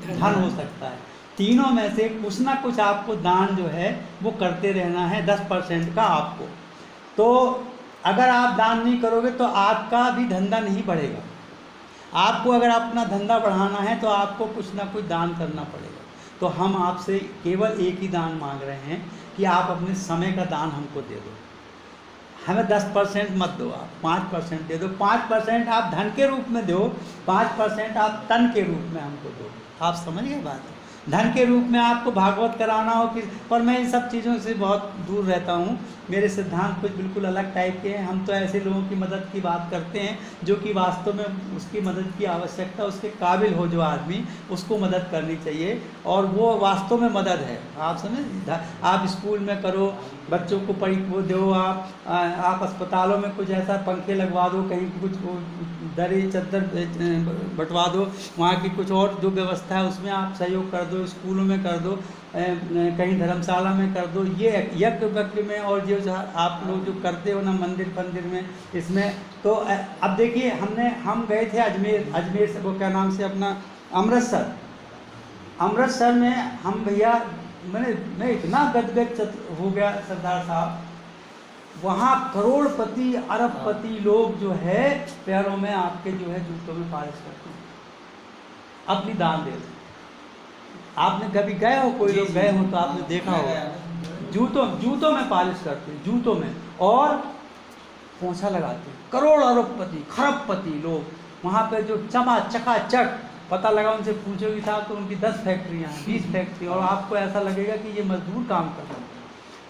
S1: धन हो सकता है, तीनों में से कुछ ना कुछ आपको दान जो है वो करते रहना है, 10% का आपको। तो अगर आप दान नहीं करोगे तो आपका भी धंधा नहीं बढ़ेगा। आपको अगर अपना धंधा बढ़ाना है तो आपको कुछ ना कुछ दान करना पड़ेगा। तो हम आपसे केवल एक ही दान मांग रहे हैं कि आप अपने समय का दान हमको दे दो। हमें 10% मत दो, आप 5% दे दो। 5% आप धन के रूप में दो, 5% आप तन के रूप में हमको दो। आप समझ गए बात? धन के रूप में आपको भागवत कराना हो कि, पर मैं इन सब चीज़ों से बहुत दूर रहता हूँ। मेरे सिद्धांत कुछ बिल्कुल अलग टाइप के हैं। हम तो ऐसे लोगों की मदद की बात करते हैं जो कि वास्तव में उसकी मदद की आवश्यकता, उसके काबिल हो जो आदमी, उसको मदद करनी चाहिए, और वो वास्तव में मदद है। आप समझ, आप स्कूल में करो, बच्चों को वो दो, आप अस्पतालों में कुछ ऐसा पंखे लगवा दो, कहीं कुछ दरी चद्दर बंटवा दो, वहाँ की कुछ और जो व्यवस्था है उसमें आप सहयोग कर दो, स्कूलों में कर दो, कहीं धर्मशाला में कर दो। ये यज्ञ में और जो आप लोग जो करते हो ना मंदिर में, इसमें तो अब देखिए, हम गए थे अजमेर से, वो क्या नाम से अपना, अमृतसर में हम भैया, मैं इतना गदगद हो गया सरदार साहब, वहाँ करोड़पति अरबपति लोग जो है पैरों में आपके जो है जूतों में पालिश करते हैं, अपनी दान देते हैं। आपने कभी गए हो, कोई लोग गए हो तो आपने देखा होगा, जूतों में पालिश करते हैं, जूतों में, और पोंछा लगाते हैं। करोड़ अरबपति खरबपति लोग वहाँ पे जो चकाचक, पता लगा उनसे पूछोगी साहब तो उनकी 10 फैक्ट्रियाँ हैं, 20 फैक्ट्री, और आपको ऐसा लगेगा कि ये मजदूर काम कर रहे हैं,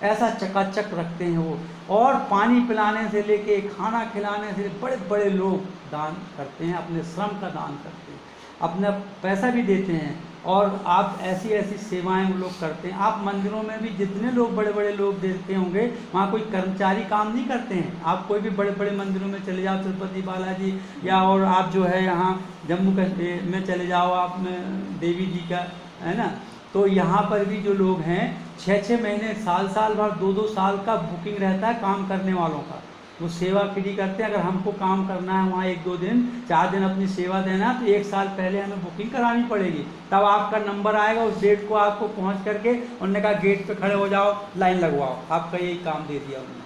S1: ऐसा चकाचक रखते हैं वो। और पानी पिलाने से लेके खाना खिलाने से बड़े बड़े लोग दान करते हैं, अपने श्रम का दान करते हैं, अपना पैसा भी देते हैं, और आप ऐसी ऐसी सेवाएं वो लोग करते हैं। आप मंदिरों में भी जितने लोग बड़े बड़े लोग देखते होंगे, वहाँ कोई कर्मचारी काम नहीं करते हैं। आप कोई भी बड़े बड़े मंदिरों में चले जाओ, तिरुपति बालाजी, या और आप जो है यहाँ जम्मू कश्मीर में चले जाओ, आप में देवी जी का है ना, तो यहाँ पर भी जो लोग हैं 6-6 महीने, साल भर, 2-2 साल का बुकिंग रहता है काम करने वालों का। वो सेवा फ्री करते हैं। अगर हमको काम करना है वहाँ 1-2 दिन, 4 दिन अपनी सेवा देना है, तो 1 साल पहले हमें बुकिंग करानी पड़ेगी, तब आपका नंबर आएगा। उस डेट को आपको पहुँच करके उन्होंने कहा गेट पे खड़े हो जाओ, लाइन लगवाओ, आपका यही काम दे दिया उन्होंने।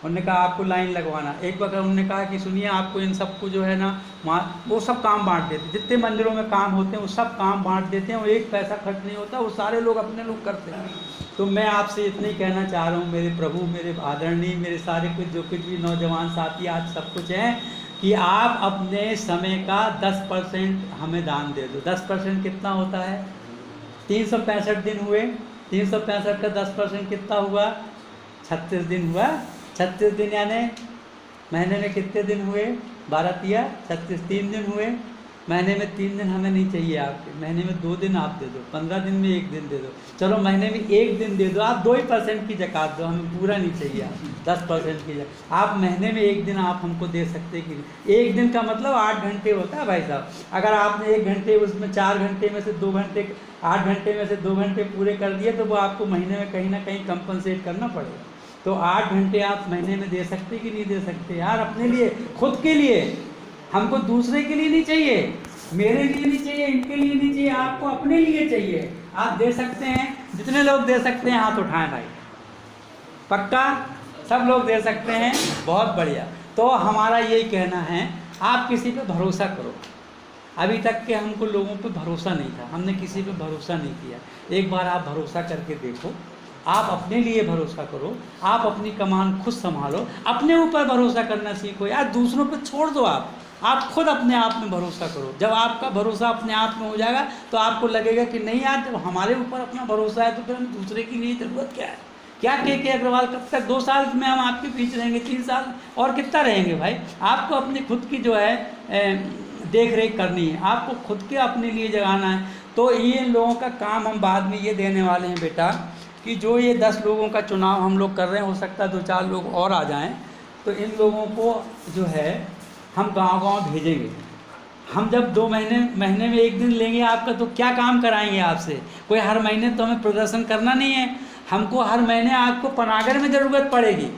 S1: उन्होंने कहा आपको लाइन लगवाना। एक बार उन्होंने कहा कि सुनिए आपको इन सबको जो है ना वहाँ वो सब काम बांट देते, जितने मंदिरों में काम होते हैं वो सब काम बांट देते हैं, वो एक पैसा खर्च नहीं होता, वो सारे लोग अपने लोग करते हैं। तो मैं आपसे इतना ही कहना चाह रहा हूँ मेरे प्रभु, मेरे आदरणीय, मेरे सारे कुछ जो कुछ भी नौजवान साथी आज सब कुछ हैं, कि आप अपने समय का 10% हमें दान दे दो। 10% कितना होता है? 365 दिन हुए, 365 का 10% कितना हुआ? 36 दिन हुआ। 36 दिन यानी महीने में कितने दिन हुए? 12 तिया 36, 3 दिन हुए। महीने में 3 दिन हमें नहीं चाहिए आपके, महीने में 2 दिन आप दे दो, 15 दिन में 1 दिन दे दो, चलो महीने में 1 दिन दे दो, आप 2% की ज़कात दो, हमें पूरा नहीं चाहिए आप 10% की आप महीने में 1 दिन आप हमको दे सकते कि 1 दिन का मतलब 8 घंटे होता है भाई साहब। अगर आपने 1 घंटे उसमें 4 घंटे में से 2 घंटे 8 घंटे में से 2 घंटे पूरे कर दिए तो वो आपको महीने में कहीं ना कहीं कंपनसेट करना पड़ेगा। तो 8 घंटे आप महीने में दे सकते कि नहीं दे सकते यार? अपने लिए, खुद के लिए, हमको दूसरे के लिए नहीं चाहिए, मेरे लिए नहीं चाहिए, इनके लिए नहीं चाहिए, आपको अपने लिए चाहिए। आप दे सकते हैं, जितने लोग दे सकते हैं हाथ उठाएं भाई, पक्का सब लोग दे सकते हैं, बहुत बढ़िया। तो हमारा यही कहना है, आप किसी पे भरोसा करो। अभी तक के हमको लोगों पे भरोसा नहीं था, हमने किसी पे भरोसा नहीं किया। एक बार आप भरोसा करके देखो, आप अपने लिए भरोसा करो, आप अपनी कमान खुद संभालो, अपने ऊपर भरोसा करना सीखो यार, दूसरों पे छोड़ दो। आप खुद अपने आप में भरोसा करो। जब आपका भरोसा अपने आप में हो जाएगा तो आपको लगेगा कि नहीं यार, जब हमारे ऊपर अपना भरोसा है तो फिर हम दूसरे की लिए ज़रूरत क्या है? क्या के अग्रवाल कब तक 2 साल में हम आपके पीछे रहेंगे, 3 साल और कितना रहेंगे भाई? आपको अपनी खुद की जो है देख रेख करनी है, आपको खुद के अपने लिए जगाना है। तो ये लोगों का काम हम बाद में ये देने वाले हैं बेटा, कि जो ये 10 लोगों का चुनाव हम लोग कर रहे हैं, हो सकता है 2-4 लोग और आ जाएं, तो इन लोगों को जो है हम गांव-गांव भेजेंगे। हम जब 2 महीने में 1 दिन लेंगे आपका, तो क्या काम कराएंगे आपसे? कोई हर महीने तो हमें प्रदर्शन करना नहीं है, हमको हर महीने आपको पनागर में ज़रूरत पड़ेगी,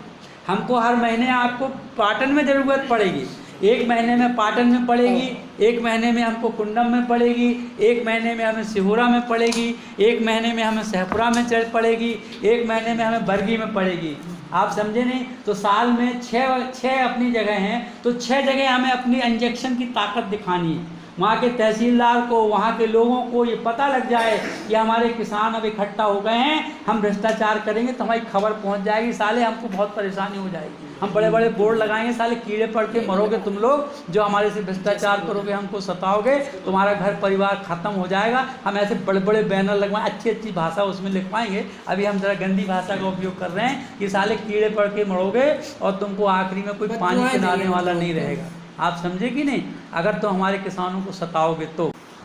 S1: हमको हर महीने आपको पाटन में ज़रूरत पड़ेगी। 1 महीने में पाटन में पड़ेगी, 1 महीने में हमको कुंडम में पड़ेगी, 1 महीने में हमें सिहोरा में पड़ेगी, 1 महीने में हमें सहपुरा में चढ़ पड़ेगी, 1 महीने में हमें बरगी में पड़ेगी। आप समझे नहीं? तो साल में 6 अपनी जगह हैं, तो 6 जगह हमें अपनी इंजेक्शन की ताकत दिखानी है। वहाँ के तहसीलदार को, वहाँ के लोगों को ये पता लग जाए कि हमारे किसान अब इकट्ठा हो गए हैं, हम भ्रष्टाचार करेंगे तो हमारी खबर पहुँच जाएगी, साले हमको बहुत परेशानी हो जाएगी। हम बड़े बड़े बोर्ड लगाएंगे, साले कीड़े पड़ के मरोगे तुम लोग, जो हमारे से भ्रष्टाचार करोगे, हमको सताओगे, तुम्हारा घर परिवार ख़त्म हो जाएगा। हम ऐसे बड़े बड़े बैनर लगवाएं, अच्छी अच्छी भाषा उसमें लिखवाएंगे। अभी हम ज़रा गंदी भाषा का उपयोग कर रहे हैं कि साले कीड़े पड़ के मरोगे और तुमको आखिरी में कोई पानी पिलाने वाला नहीं रहेगा। आप समझे कि नहीं? अगर तो हमारे किसानों को सताओगे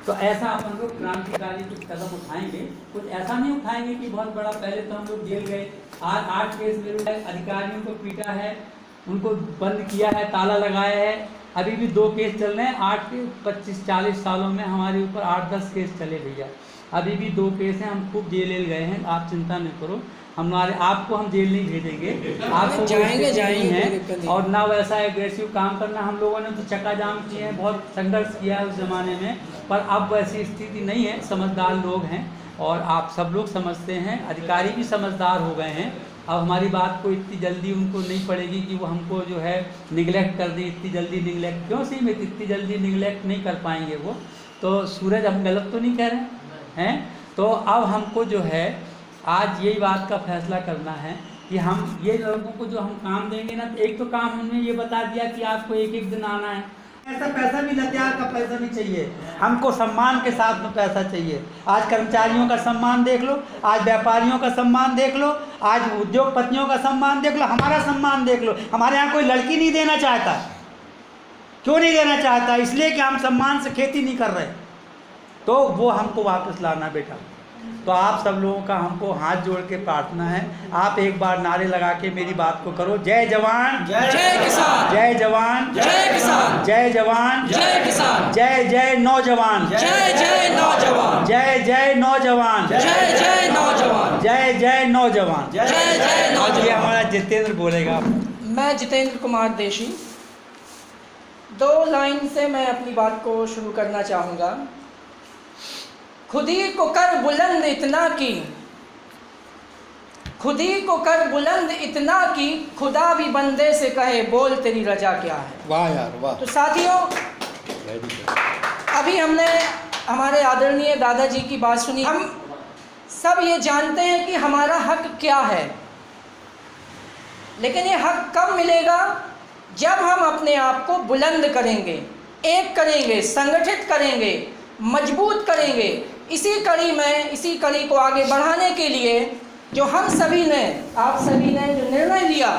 S1: तो ऐसा हम लोग क्रांतिकारी कुछ कदम उठाएंगे। कुछ ऐसा नहीं उठाएंगे कि बहुत बड़ा, पहले तो हम लोग जेल गए, 8 केस मेरे अधिकारियों को पीटा है, उनको बंद किया है, ताला लगाया है। अभी भी 2 केस चल रहे हैं, 8 के 25-40 सालों में हमारे ऊपर 8-10 केस चले भैया। अभी भी 2 केस हैं, हम खूब जेल गए हैं, आप चिंता नहीं करो। हमारे आपको हम जेल नहीं भेजेंगे, आपको जाएंगे हैं। और ना वैसा एग्रेसिव काम करना, हम लोगों ने तो चक्का जाम किए हैं, बहुत संघर्ष किया है उस ज़माने में, पर अब वैसी स्थिति नहीं है। समझदार लोग हैं और आप सब लोग समझते हैं, अधिकारी भी समझदार हो गए हैं। अब हमारी बात को इतनी जल्दी उनको नहीं पड़ेगी कि वो हमको जो है निगलेक्ट कर दें। इतनी जल्दी निगलेक्ट क्यों? सीमित इतनी जल्दी निगलेक्ट नहीं कर पाएंगे वो। तो सूरज, हम गलत तो नहीं कह रहे हैं? तो अब हमको जो है आज यही बात का फैसला करना है कि हम ये लोगों को जो हम काम देंगे ना, एक तो काम हमने ये बता दिया कि आपको 1-1 दिन आना है। ऐसा पैसा भी लत्यार का पैसा नहीं चाहिए, हमको सम्मान के साथ में पैसा चाहिए। आज कर्मचारियों का सम्मान देख लो, आज व्यापारियों का सम्मान देख लो, आज उद्योगपतियों का सम्मान देख लो, हमारा सम्मान देख लो। हमारे यहाँ कोई लड़की नहीं देना चाहता। क्यों नहीं देना चाहता? इसलिए कि हम सम्मान से खेती नहीं कर रहे। तो वो हमको वापस लाना बेटा। तो आप सब लोगों का हमको हाथ जोड़ के प्रार्थना है, आप एक बार नारे लगा के मेरी बात को करो। जय जवान
S2: जय किसान,
S1: जय जवान
S2: जय किसान,
S1: जय जवान
S2: जय किसान,
S1: जय जय नौजवान,
S2: जय जय नौजवान,
S1: जय जय नौजवान,
S2: जय जय नौजवान,
S1: जय जय नौजवान,
S2: जय जय
S1: ये
S2: नौजवान।
S1: हमारा जितेंद्र बोलेगा।
S2: मैं जितेंद्र कुमार देशी 2 लाइन से मैं अपनी बात को शुरू करना चाहूँगा। खुदी को कर बुलंद इतना कि खुदी को कर बुलंद इतना कि खुदा भी बंदे से कहे बोल तेरी रजा क्या है।
S3: वाह यार वाह।
S2: तो साथियों, अभी हमने हमारे आदरणीय दादाजी की बात सुनी। हम सब ये जानते हैं कि हमारा हक क्या है, लेकिन ये हक कब मिलेगा? जब हम अपने आप को बुलंद करेंगे, एक करेंगे, संगठित करेंगे, मजबूत करेंगे। इसी कड़ी को आगे बढ़ाने के लिए जो हम सभी ने, आप सभी ने जो निर्णय लिया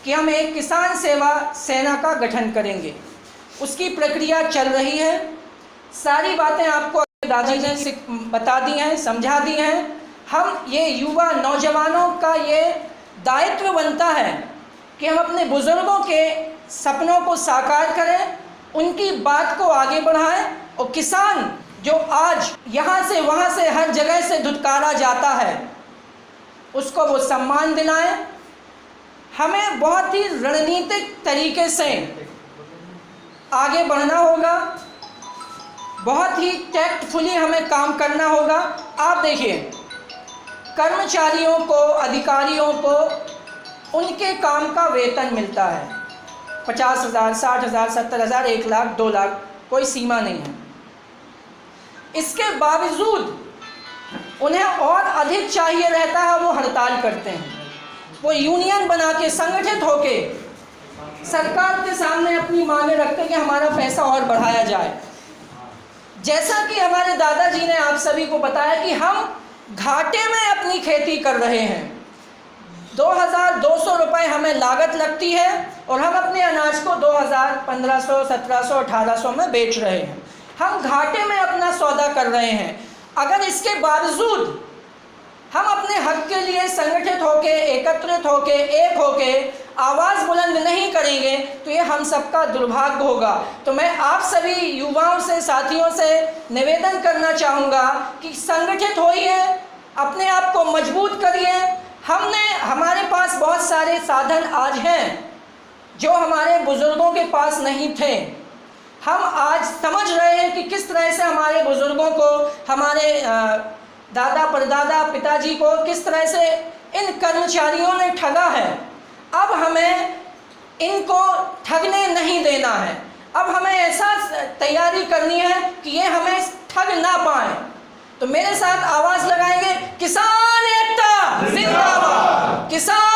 S2: कि हम एक किसान सेवा सेना का गठन करेंगे, उसकी प्रक्रिया चल रही है। सारी बातें आपको दादाजी ने बता दी हैं, समझा दी हैं। हम ये युवा नौजवानों का ये दायित्व बनता है कि हम अपने बुज़ुर्गों के सपनों को साकार करें, उनकी बात को आगे बढ़ाएं, और किसान जो आज यहाँ से वहाँ से हर जगह से धुतकारा जाता है, उसको वो सम्मान दिलाएं। हमें बहुत ही रणनीतिक तरीके से आगे बढ़ना होगा, बहुत ही टैक्टफुली हमें काम करना होगा। आप देखिए, कर्मचारियों को, अधिकारियों को उनके काम का वेतन मिलता है 50,000, 60,000, 70,000, 1 लाख, 2 लाख, कोई सीमा नहीं है। इसके बावजूद उन्हें और अधिक चाहिए रहता है, वो हड़ताल करते हैं, वो यूनियन बना के संगठित होके सरकार के सामने अपनी मांगें रखते हैं कि हमारा पैसा और बढ़ाया जाए। जैसा कि हमारे दादाजी ने आप सभी को बताया कि हम घाटे में अपनी खेती कर रहे हैं, 2,200 रुपये हमें लागत लगती है और हम अपने अनाज को 2,000, 1,500, 1,700, 1,800 में बेच रहे हैं। हम घाटे में अपना सौदा कर रहे हैं। अगर इसके बावजूद हम अपने हक के लिए संगठित होके, एकत्रित होके, एक होके आवाज़ बुलंद नहीं करेंगे तो ये हम सबका दुर्भाग्य होगा। तो मैं आप सभी युवाओं से, साथियों से निवेदन करना चाहूँगा कि संगठित होइए, अपने आप को मजबूत करिए। हमारे पास बहुत सारे साधन आज हैं जो हमारे बुज़ुर्गों के पास नहीं थे। हम आज समझ रहे हैं कि किस तरह से हमारे बुज़ुर्गों को, हमारे दादा परदादा पिताजी को किस तरह से इन कर्मचारियों ने ठगा है। अब हमें इनको ठगने नहीं देना है। अब हमें ऐसा तैयारी करनी है कि ये हमें ठग ना पाए। तो मेरे साथ आवाज़ लगाएंगे, किसान एकता जिंदाबाद, किसान